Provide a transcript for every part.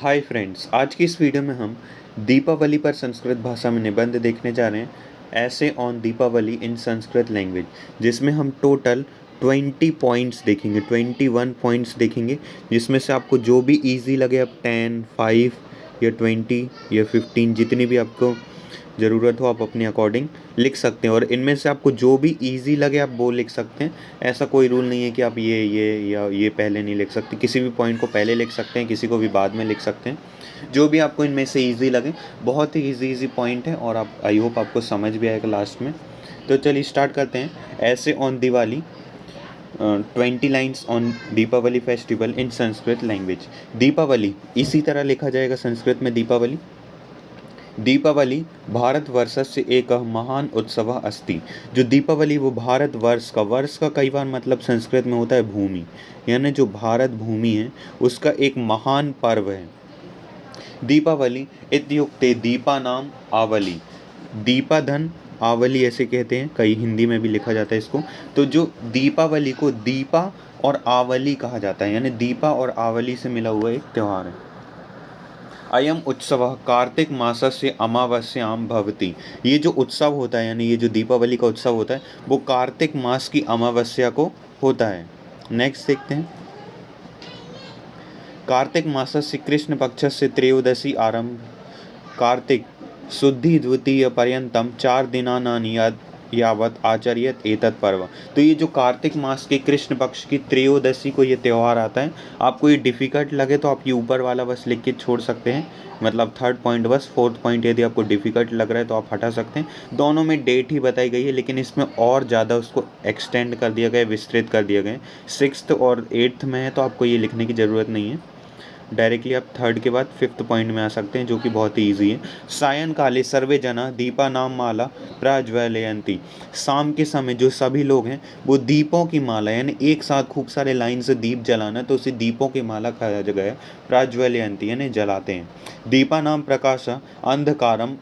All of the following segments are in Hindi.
हाय फ्रेंड्स, आज की इस वीडियो में हम दीपावली पर संस्कृत भाषा में निबंध देखने जा रहे हैं। Essay on Deepawali in Sanskrit language, जिसमें हम टोटल 20 पॉइंट्स देखेंगे, 21 पॉइंट्स देखेंगे, जिसमें से आपको जो भी इजी लगे आप 10, 5 या 20 या 15 जितनी भी आपको ज़रूरत हो आप अपने अकॉर्डिंग लिख सकते हैं। और इनमें से आपको जो भी इजी लगे आप वो लिख सकते हैं। ऐसा कोई रूल नहीं है कि आप ये या ये पहले नहीं लिख सकते। किसी भी पॉइंट को पहले लिख सकते हैं, किसी को भी बाद में लिख सकते हैं, जो भी आपको इनमें से ईजी लगे। बहुत ही ईजी पॉइंट है और आप आई होप आपको समझ भी आएगा लास्ट में। तो चलिए स्टार्ट करते हैं। Essay on Diwali 20 lines on Deepawali festival in Sanskrit language. Deepawali इसी तरह लिखा जाएगा संस्कृत में दीपावली। दीपावली भारतवर्षस्य एक महान उत्सव अस्ति। जो दीपावली वो वर्ष का कई बार मतलब संस्कृत में होता है भूमि, यानी जो भारत भूमि है उसका एक महान पर्व है। दीपावली इत्युक्ते दीपानाम आवली। दीपाधन आवली ऐसे कहते हैं, कई हिंदी में भी लिखा जाता है इसको। तो जो दीपावली को दीपा और आवली कहा जाता है, यानी दीपा और आवली से मिला हुआ एक त्यौहार है। अयम उत्सव कार्तिक मासस्य अमावस्यां भवति। ये जो उत्सव होता है, यानी ये जो दीपावली का उत्सव होता है वो कार्तिक मास की अमावस्या को होता है। नेक्स्ट देखते हैं। कार्तिक मासस्य कृष्ण पक्षस्य त्रयोदशी आरंभ। कार्तिक शुद्धि द्वितीय पर्यंतम 4 दिनानानि यावत आचर्यत एतत् पर्व। तो ये जो कार्तिक मास के कृष्ण पक्ष की त्रयोदशी को ये त्यौहार आता है। आपको ये डिफ़िकल्ट लगे तो आप ये ऊपर वाला बस लिख के छोड़ सकते हैं, मतलब थर्ड पॉइंट बस। फोर्थ पॉइंट यदि आपको डिफ़िकल्ट लग रहा है तो आप हटा सकते हैं। दोनों में डेट ही बताई गई है, लेकिन इसमें और ज़्यादा उसको एक्सटेंड कर दिया गया है, विस्तृत कर दिया गया है। 6th और 8th में है तो आपको ये लिखने की ज़रूरत नहीं है। डायरेक्टली आप थर्ड के बाद 5th पॉइंट में आ सकते हैं, जो कि बहुत ही ईजी है। सायंकाले सर्वे जना दीपा नाम माला प्रज्वलयंती। शाम के समय जो सभी लोग हैं वो दीपों की माला, यानी एक साथ खूब सारे लाइन से दीप जलाना, तो उसे दीपों की माला कहा गया। प्रज्वलयंती यानी जलाते हैं। दीपा नाम प्रकाश अंधकारम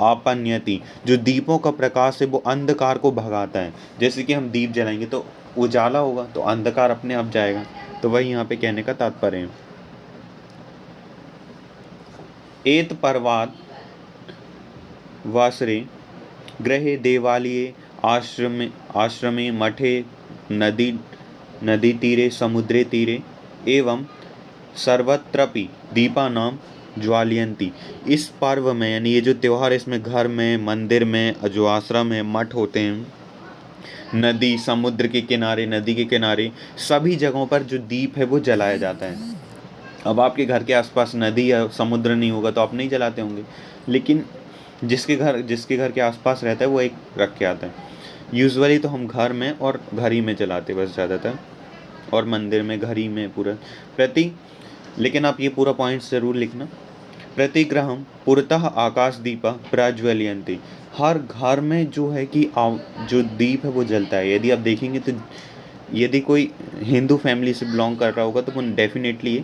आपन्यति। जो दीपों का प्रकाश है वो अंधकार को भगाता है। जैसे कि हम दीप जलाएंगे तो उजाला होगा तो अंधकार अपने आप जाएगा। तो वही यहाँ पे कहने का तात्पर्य है। एत पर्वात् वासरे गृहे देवालये आश्रमे मठे नदीतीरे समुद्रे तीरे एवं सर्वत्रपि दीपानां ज्वालयन्ति। इस पर्व में, यानी ये जो त्यौहार, इसमें घर में, मंदिर में, जो आश्रम है, मठ होते हैं, नदी, समुद्र के किनारे, नदी के किनारे, सभी जगहों पर जो दीप है वो जलाया जाता है। अब आपके घर के आसपास नदी या समुद्र नहीं होगा तो आप नहीं जलाते होंगे, लेकिन जिसके घर के आसपास रहता है वो एक रख के आता है। यूजुअली तो हम घर में और घर ही में जलाते बस ज़्यादातर, और मंदिर में, घर ही में पूरा प्रति। लेकिन आप ये पूरा पॉइंट्स ज़रूर लिखना। प्रतिग्रहम पुरतः आकाश दीपा प्रज्वलयन्ति। हर घर में जो है कि जो दीप है वो जलता है। यदि आप देखेंगे तो यदि कोई हिंदू फैमिली से बिलोंग कर रहा होगा तो वो डेफिनेटली ये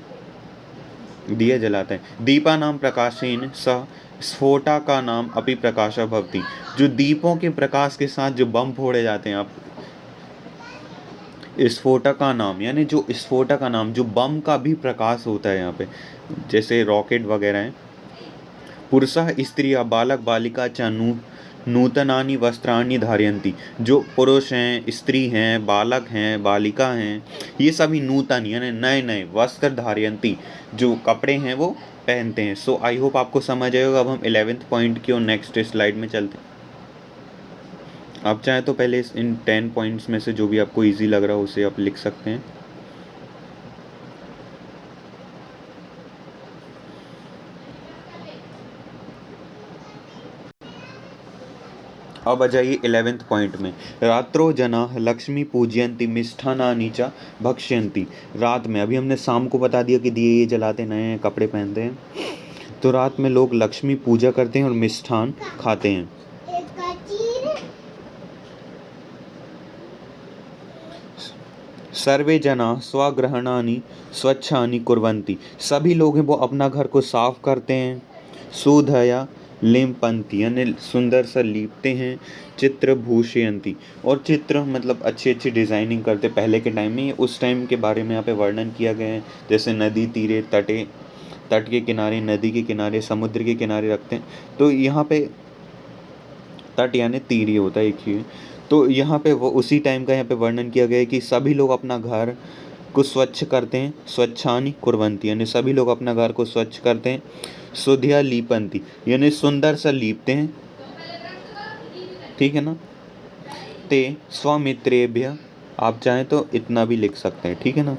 दिया जलाता है। दीपा नाम प्रकाशेन सह स्फोटा का नाम अपि प्रकाशा भवति। जो दीपों के प्रकाश के साथ जो बम फोड़े जाते हैं, आप स्फोटक का नाम, यानी जो स्फोटक का नाम, जो बम का भी प्रकाश होता है यहाँ पे, जैसे रॉकेट वगैरह हैं। पुरुषः स्त्रिया बालक बालिका च नूतनानि वस्त्राणि धारयन्ति। जो पुरुष हैं, स्त्री हैं, बालक हैं, बालिका हैं, ये सभी नूतन यानी नए नए वस्त्र धारयन्ति, जो कपड़े हैं वो पहनते हैं। सो आई होप आपको समझ आएगा। अब हम 11th पॉइंट की और नेक्स्ट स्लाइड में चलते हैं। आप चाहें तो पहले इन 10 पॉइंट्स में से जो भी आपको ईजी लग रहा हो उसे आप लिख सकते हैं। अब आ जाइए 11th पॉइंट में। रात्रो जना लक्ष्मी पूजयंती मिष्ठानानि च भक्ष्यन्ति। रात में, अभी हमने शाम को बता दिया कि दिए ये जलाते, नए कपड़े पहनते हैं, तो रात में लोग लक्ष्मी पूजा करते हैं और मिष्ठान खाते हैं। सर्वे जना स्वगृहाणि स्वच्छानि कुर्वन्ति। सभी लोग हैं वो अपना घर को साफ करते हैं। सुधया लिम्पन्ति यानी सुंदर सा लीपते हैं। चित्र भूषयन्ति, और चित्र मतलब अच्छी अच्छी डिज़ाइनिंग करते पहले के टाइम में। उस टाइम के बारे में यहाँ पे वर्णन किया गया है, जैसे नदी तीरे तटे तट के किनारे, नदी के किनारे, समुद्र के किनारे रखते हैं। तो यहाँ पे तट यानी तीर ही होता है, एक ही। तो यहाँ पे वो उसी टाइम का यहाँ पे वर्णन किया गया है कि सभी लोग अपना घर को स्वच्छ करते हैं, स्वच्छानि कुर्वन्ति, यानी सभी लोग अपना घर को स्वच्छ करते हैं। सुधिया लीपंती, यानी सुंदर सा लीपते हैं, ठीक है ना। ते स्वमित्रेभ्य, आप चाहें तो इतना भी लिख सकते हैं, ठीक है ना,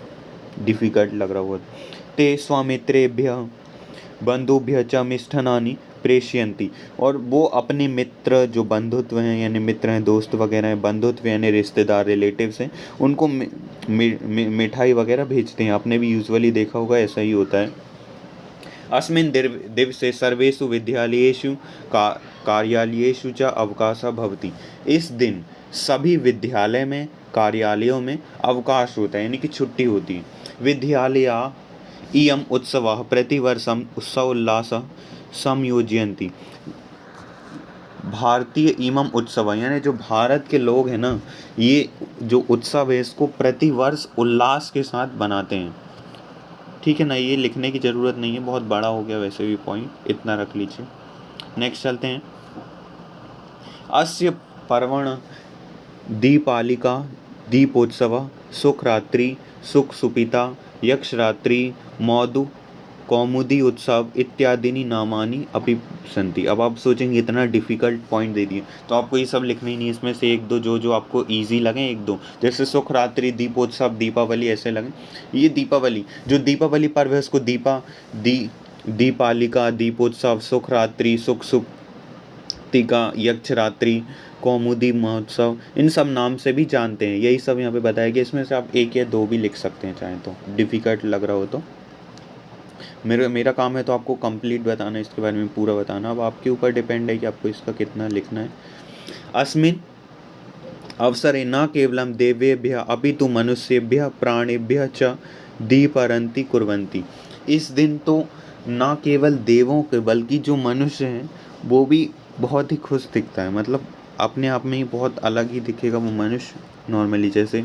डिफिकल्ट लग रहा हो। ते स्वमित्रेभ्य बंधुभ्य च मिष्ठान्नानि प्रेषयन्ति, और वो अपने मित्र जो बंधुत्व हैं, यानी मित्र हैं, दोस्त वगैरह हैं, बंधुत्व यानी रिश्तेदार, रिलेटिव्स हैं, उनको मिठाई वगैरह भेजते हैं। आपने भी यूजुअली देखा होगा, ऐसा ही होता है। अस्मिन् दिवसे सर्वेषु विद्यालयेषु कार्यालयेषु च अवकाशः भवति, इस दिन सभी विद्यालय में, कार्यालयों में अवकाश होता है, यानी कि छुट्टी होती है। विद्यालया इयम् उत्सवः प्रतिवर्षम् उत्सवोल्लासः संयोजयन्ति, भारतीय इमम उत्सव, यानी जो भारत के लोग हैं ना, ये जो उत्सव है इसको प्रतिवर्ष उल्लास के साथ बनाते हैं, ठीक है ना। ये लिखने की ज़रूरत नहीं है, बहुत बड़ा हो गया वैसे भी पॉइंट, इतना रख लीजिए। नेक्स्ट चलते हैं। अस्य पर्वण दीपालिका दीपोत्सव सुखरात्रि सुख सुपिता यक्षरात्रि मौदु कौमुदी उत्सव इत्यादि नामानि अपि सन्ति। अब आप सोचेंगे इतना डिफिकल्ट पॉइंट दे दिए, तो आपको ये सब लिखना ही नहीं, इसमें से एक दो जो आपको इजी लगे, एक दो, जैसे सुखरात्रि, दीपोत्सव, दीपावली ऐसे लगे। ये दीपावली, जो दीपावली पर्व है उसको दीपालिका, दीपोत्सव, सुखरात्रि, सुख सुक्तिका, यक्षरात्रि, कौमुदी महोत्सव, इन सब नाम से भी जानते हैं। यही सब यहाँ पे बताया गया, इसमें से आप एक या दो भी लिख सकते हैं चाहें तो, डिफिकल्ट लग रहा हो तो। मेरा काम है तो आपको कंप्लीट बताना, इसके बारे में पूरा बताना। अब आपके ऊपर डिपेंड है कि आपको इसका कितना लिखना है। अस्मिन् अवसरे न केवलं देवेभ्यः अपि तु मनुष्येभ्यः प्राणिभ्यः च दीपारती कुर्वन्ति, इस दिन तो न केवल देवों के बल्कि जो मनुष्य हैं वो भी बहुत ही खुश दिखता है, मतलब अपने आप में ही बहुत अलग ही दिखेगा वो मनुष्य नॉर्मली। जैसे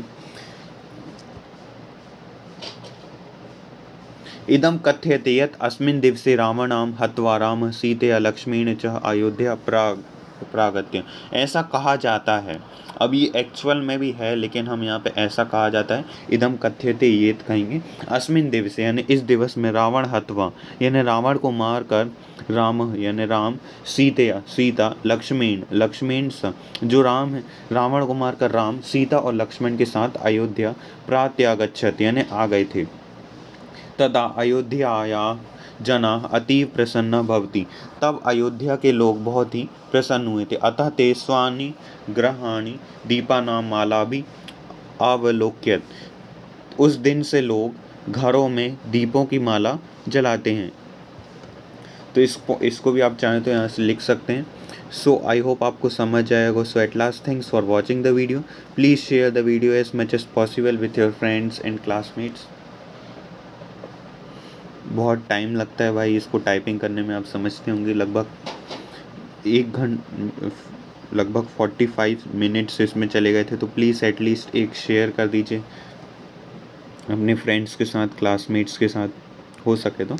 इदं कथ्यते यत् अस्मिन् दिवसे रावणां हत्वा रामः सीतया लक्ष्मीण च अयोध्या प्रागत्य, ऐसा कहा जाता है। अब ये एक्चुअल में भी है, लेकिन हम यहाँ पे ऐसा कहा जाता है, इदम कथ्यते, ये कहेंगे, अस्मिन् दिवसे यानी इस दिवस में, रावण हत्वा यानी रावण को मार कर, राम यानी राम, सीता, लक्ष्मीण स जो राम है, रावण को मार कर राम, सीता और लक्ष्मण के साथ अयोध्या प्रात्यागच्छत यानी आ गए थे। तदा अयोध्याया जना अतीव प्रसन्न भवति, तब अयोध्या के लोग बहुत ही प्रसन्न हुए थे। अतः ते स्वानि गृहाणि दीपानां माला भी अवलोक्यत, उस दिन से लोग घरों में दीपों की माला जलाते हैं। तो इसको भी आप चाहें तो यहाँ से लिख सकते हैं। सो आई होप आपको समझ आएगा। So at last, thanks for watching the video. Please share the video as much as possible with your friends and classmates. बहुत टाइम लगता है भाई इसको टाइपिंग करने में, आप समझते होंगे, लगभग 45 मिनट्स इसमें चले गए थे। तो प्लीज़ एटलीस्ट एक शेयर कर दीजिए अपने फ्रेंड्स के साथ, क्लासमेट्स के साथ, हो सके तो।